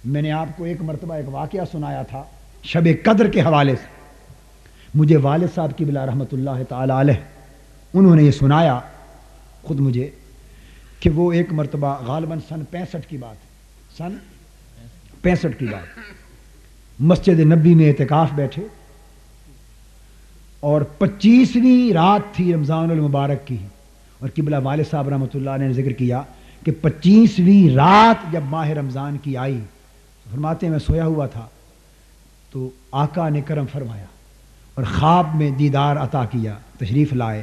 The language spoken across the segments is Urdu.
میں نے آپ کو ایک مرتبہ ایک واقعہ سنایا تھا شب قدر کے حوالے سے. مجھے والد صاحب کی بلا رحمۃ اللہ تعالی علیہ انہوں نے یہ سنایا خود مجھے کہ وہ ایک مرتبہ غالباً سن 65 کی بات ہے، سن 65 کی بات، مسجد نبی میں اعتکاف بیٹھے اور 25ویں رات تھی رمضان المبارک کی، اور قبلہ والد صاحب رحمۃ اللہ نے ذکر کیا کہ 25ویں رات جب ماہ رمضان کی آئی، فرماتے ہیں میں سویا ہوا تھا تو آقا نے کرم فرمایا اور خواب میں دیدار عطا کیا، تشریف لائے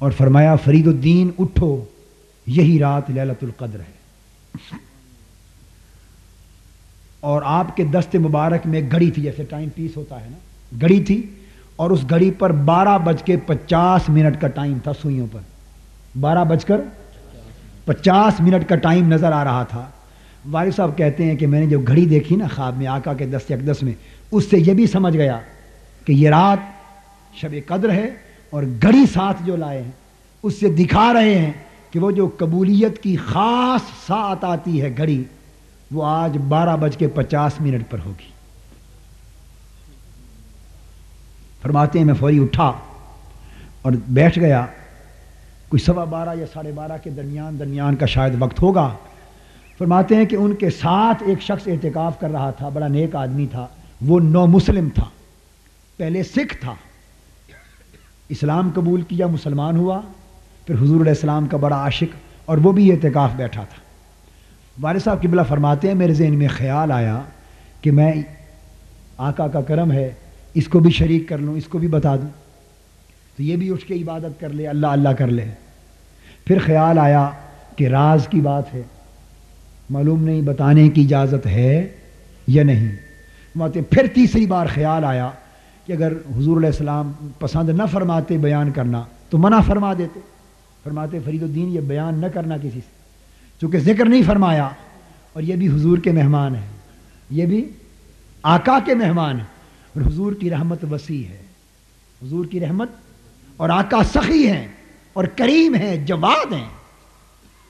اور فرمایا فرید الدین اٹھو، یہی رات لیلۃ القدر ہے. اور آپ کے دست مبارک میں گھڑی تھی، جیسے ٹائم پیس ہوتا ہے نا، گھڑی تھی، اور اس گھڑی پر 12:50 کا ٹائم تھا، سوئیوں پر 12:50 کا ٹائم نظر آ رہا تھا. والد صاحب کہتے ہیں کہ میں نے جو گھڑی دیکھی نا خواب میں آقا کے دست اقدس میں، اس سے یہ بھی سمجھ گیا کہ یہ رات شب قدر ہے، اور گھڑی ساتھ جو لائے ہیں اس سے دکھا رہے ہیں کہ وہ جو قبولیت کی خاص ساعت آتی ہے گھڑی، وہ آج 12:50 پر ہوگی. فرماتے ہیں میں فوری اٹھا اور بیٹھ گیا، کوئی 12:15 یا 12:30 کے درمیان کا شاید وقت ہوگا. فرماتے ہیں کہ ان کے ساتھ ایک شخص اعتکاف کر رہا تھا، بڑا نیک آدمی تھا، وہ نو مسلم تھا، پہلے سکھ تھا، اسلام قبول کیا، مسلمان ہوا، پھر حضور علیہ السلام کا بڑا عاشق، اور وہ بھی اعتکاف بیٹھا تھا. والد صاحب قبلہ فرماتے ہیں میرے ذہن میں خیال آیا کہ میں آقا کا کرم ہے اس کو بھی شریک کر لوں، اس کو بھی بتا دوں، تو یہ بھی اٹھ کے عبادت کر لے، اللہ اللہ کر لے. پھر خیال آیا کہ راز کی بات ہے، معلوم نہیں بتانے کی اجازت ہے یا نہیں. پھر تیسری بار خیال آیا کہ اگر حضور علیہ السلام پسند نہ فرماتے بیان کرنا تو منع فرما دیتے. فرماتے فرید الدین یہ بیان نہ کرنا کسی سے، چونکہ ذکر نہیں فرمایا، اور یہ بھی حضور کے مہمان ہیں، یہ بھی آقا کے مہمان ہیں، اور حضور کی رحمت وسیع ہے، حضور کی رحمت، اور آقا سخی ہیں اور کریم ہیں، جواد ہیں.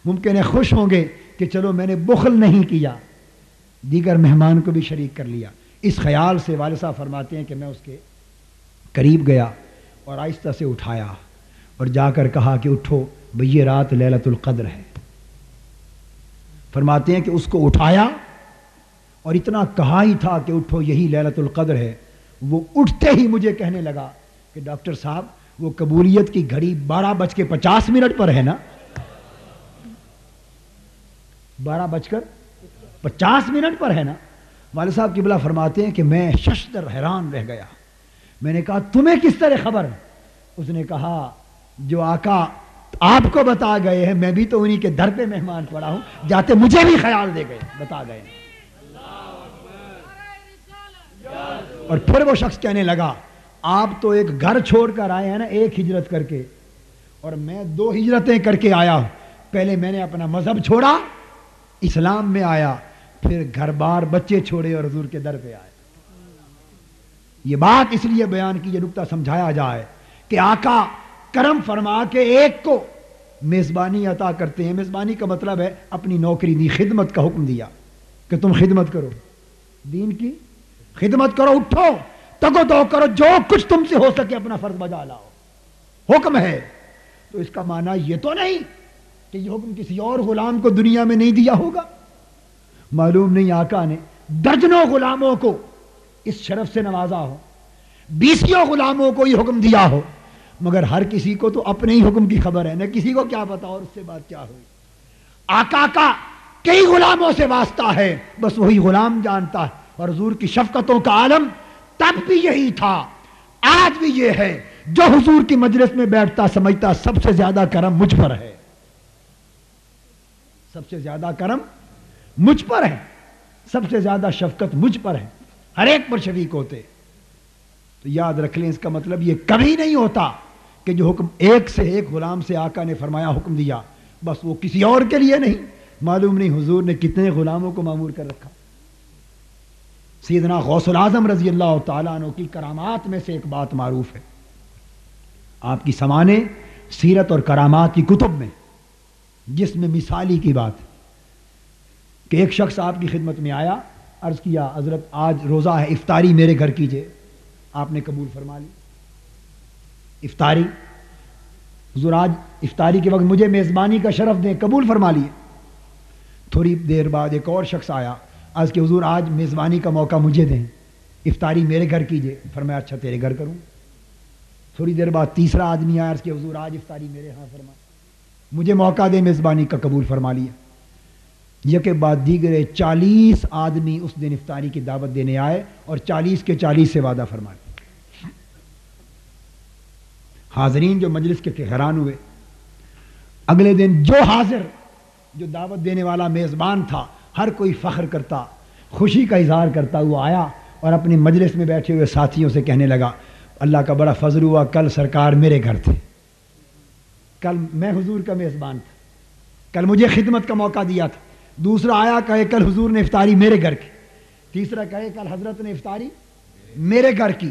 ممکن ہے خوش ہوں گے کہ چلو میں نے بخل نہیں کیا، دیگر مہمان کو بھی شریک کر لیا. اس خیال سے والد صاحب فرماتے ہیں کہ میں اس کے قریب گیا اور آہستہ سے اٹھایا اور جا کر کہا کہ اٹھو بھئی یہ رات لیلۃ القدر ہے. فرماتے ہیں کہ اس کو اٹھایا اور اتنا کہا ہی تھا کہ اٹھو یہی لیلۃ القدر ہے، وہ اٹھتے ہی مجھے کہنے لگا کہ ڈاکٹر صاحب وہ قبولیت کی گھڑی 12:50 پر ہے نا، 12:50 پر ہے نا. والد صاحب قبلہ فرماتے ہیں کہ میں ششدر حیران رہ گیا. میں نے کہا تمہیں کس طرح خبر؟ اس نے کہا جو آقا آپ کو بتا گئے ہیں، میں بھی تو انہی کے در پہ مہمان پڑا ہوں، جاتے مجھے بھی خیال دے گئے، بتا گئے. اور پھر وہ شخص کہنے لگا آپ تو ایک گھر چھوڑ کر آئے ہیں نا، ایک ہجرت کر کے، اور میں 2 ہجرتیں کر کے آیا ہوں. پہلے میں نے اپنا مذہب چھوڑا، اسلام میں آیا، پھر گھر بار بچے چھوڑے اور حضور کے در پہ آئے. یہ بات اس لیے بیان کی، یہ نکتہ سمجھایا جائے کہ آقا کرم فرما کے ایک کو میزبانی عطا کرتے ہیں. میزبانی کا مطلب ہے اپنی نوکری دی، خدمت کا حکم دیا کہ تم خدمت کرو، دین کی خدمت کرو، اٹھو تگو دو کرو، جو کچھ تم سے ہو سکے اپنا فرض بجا لاؤ، حکم ہے. تو اس کا معنی یہ تو نہیں کہ یہ حکم کسی اور غلام کو دنیا میں نہیں دیا ہوگا. معلوم نہیں آقا نے درجنوں غلاموں کو اس شرف سے نوازا ہو، 20 غلاموں کو یہ حکم دیا ہو، مگر ہر کسی کو تو اپنے ہی حکم کی خبر ہے، نہ کسی کو کیا پتا اور اس سے بات کیا ہوئی. آقا کا کئی غلاموں سے واسطہ ہے، بس وہی غلام جانتا ہے. اور حضور کی شفقتوں کا عالم تب بھی یہی تھا، آج بھی یہ ہے. جو حضور کی مجلس میں بیٹھتا سمجھتا سب سے زیادہ کرم مجھ پر ہے، سب سے زیادہ کرم مجھ پر ہے، سب سے زیادہ شفقت مجھ پر ہے، ہر ایک پر شفیق ہوتے. تو یاد رکھ لیں اس کا مطلب یہ کبھی نہیں ہوتا کہ جو حکم ایک سے ایک غلام سے آقا نے فرمایا حکم دیا بس وہ کسی اور کے لیے نہیں. معلوم نہیں حضور نے کتنے غلاموں کو مامور کر رکھا. سیدنا غوث العظم رضی اللہ تعالیٰ عنہ کی کرامات میں سے ایک بات معروف ہے، آپ کی سمانے سیرت اور کرامات کی کتب میں، جس میں مثالی کی بات کہ ایک شخص آپ کی خدمت میں آیا عرض کیا حضرت آج روزہ ہے، افطاری میرے گھر کیجئے. آپ نے قبول فرما لی افطاری. حضور آج افطاری کے وقت مجھے میزبانی کا شرف دیں، قبول فرما لیے. تھوڑی دیر بعد ایک اور شخص آیا، عرض کہ حضور آج میزبانی کا موقع مجھے دیں، افطاری میرے گھر کیجئے. فرمایا اچھا تیرے گھر کروں. تھوڑی دیر بعد تیسرا آدمی آیا، عرض کہ حضور آج افطاری میرے ہاں فرما، مجھے موقع دیں میزبانی کا. قبول فرما لیا. یہ کے بعد دیگرے 40 آدمی اس دن افطاری کی دعوت دینے آئے اور 40 کے 40 سے وعدہ فرما لیا. حاضرین جو مجلس کے تھے حیران ہوئے. اگلے دن جو حاضر، جو دعوت دینے والا میزبان تھا، ہر کوئی فخر کرتا، خوشی کا اظہار کرتا ہوا آیا اور اپنی مجلس میں بیٹھے ہوئے ساتھیوں سے کہنے لگا اللہ کا بڑا فضل ہوا، کل سرکار میرے گھر تھے، کل میں حضور کا میزبان تھا، کل مجھے خدمت کا موقع دیا تھا. دوسرا آیا کہے کل حضور نے افطاری میرے گھر کی. تیسرا کہے کل حضرت نے افطاری میرے گھر کی.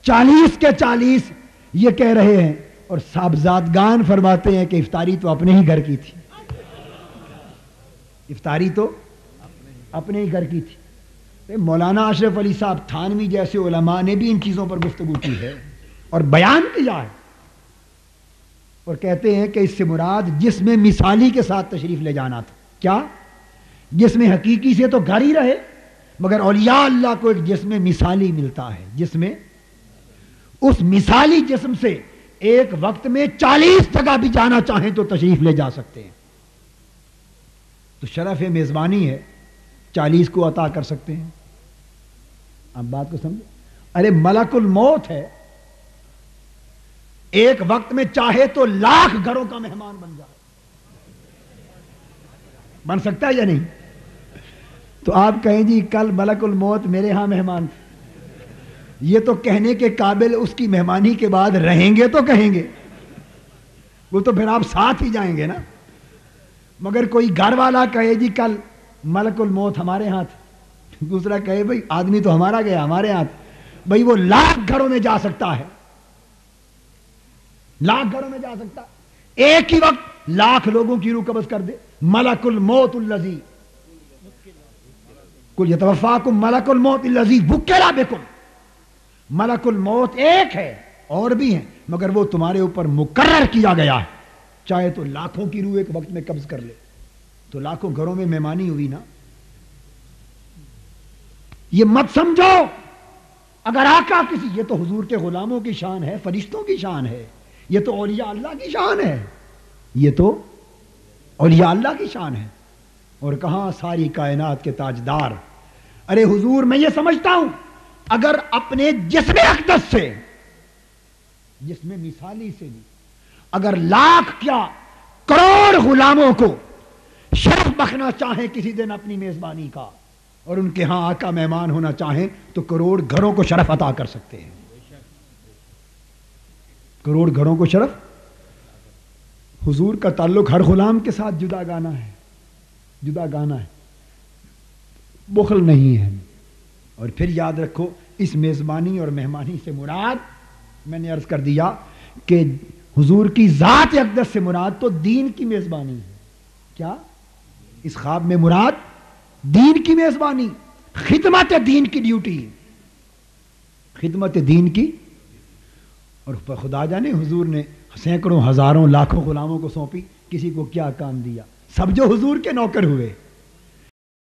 40 کے 40 یہ کہہ رہے ہیں اور صاحبزادگان فرماتے ہیں کہ افطاری تو اپنے ہی گھر کی تھی، افطاری تو اپنے ہی گھر کی تھی. مولانا اشرف علی صاحب تھانوی جیسے علماء نے بھی ان چیزوں پر گفتگو کی ہے اور بیان کیا ہے، اور کہتے ہیں کہ اس سے مراد جسم مثالی کے ساتھ تشریف لے جانا تھا. کیا جسم حقیقی سے تو گھر ہی رہے، مگر اولیاء اللہ کو ایک جسم مثالی ملتا ہے، جسم اس مثالی جسم سے ایک وقت میں 40 جگہ بھی جانا چاہیں تو تشریف لے جا سکتے ہیں. تو شرف میزبانی ہے، 40 کو عطا کر سکتے ہیں. آپ بات کو سمجھے. ارے ملک الموت ہے، ایک وقت میں چاہے تو 1,00,000 گھروں کا مہمان بن جائے. بن سکتا ہے یا نہیں؟ تو آپ کہیں جی کل ملک الموت میرے ہاں مہمان تھے، یہ تو کہنے کے قابل اس کی مہمانی کے بعد رہیں گے تو کہیں گے، وہ تو پھر آپ ساتھ ہی جائیں گے نا. مگر کوئی گھر والا کہے جی کل ملک الموت ہمارے ہاں تھے، دوسرا کہے بھئی آدمی تو ہمارا گیا ہمارے ہاں تھے، بھئی وہ 1,00,000 گھروں میں جا سکتا ہے، 1,00,000 گھروں میں جا سکتا ہے. ایک ہی وقت 1,00,000 لوگوں کی روح قبض کر دے. ملک الموت الذی قل یتوفاکم ملک الموت الذی وکل بکم. ملک الموت ایک ہے، اور بھی ہیں، مگر وہ تمہارے اوپر مقرر کیا گیا ہے، چاہے تو 1,00,000 کی روح ایک وقت میں قبض کر لے. تو 1,00,000 گھروں میں مہمانی ہوئی نا. یہ مت سمجھو اگر آقا کسی، یہ تو حضور کے غلاموں کی شان ہے، فرشتوں کی شان ہے، یہ تو اولیاء اللہ کی شان ہے، یہ تو اولیاء اللہ کی شان ہے. اور کہاں ساری کائنات کے تاجدار. ارے حضور میں یہ سمجھتا ہوں اگر اپنے جسم اقدس سے، جسم مثالی سے بھی اگر 1,00,000 کیا کروڑ غلاموں کو شرف بخشنا چاہیں کسی دن اپنی میزبانی کا، اور ان کے ہاں آقا مہمان ہونا چاہیں تو کروڑ گھروں کو شرف عطا کر سکتے ہیں. کروڑ گھروں کو شرف. حضور کا تعلق ہر غلام کے ساتھ جدا گانا ہے، جدا گانا ہے، بخل نہیں ہے. اور پھر یاد رکھو اس میزبانی اور مہمانی سے مراد، میں نے عرض کر دیا کہ حضور کی ذات اقدس سے مراد تو دین کی میزبانی ہے. کیا اس خواب میں مراد دین کی میزبانی، خدمت دین کی ڈیوٹی، خدمت دین کی. اور خدا جانے حضور نے سینکڑوں ہزاروں لاکھوں غلاموں کو سونپی، کسی کو کیا کام دیا، سب جو حضور کے نوکر ہوئے.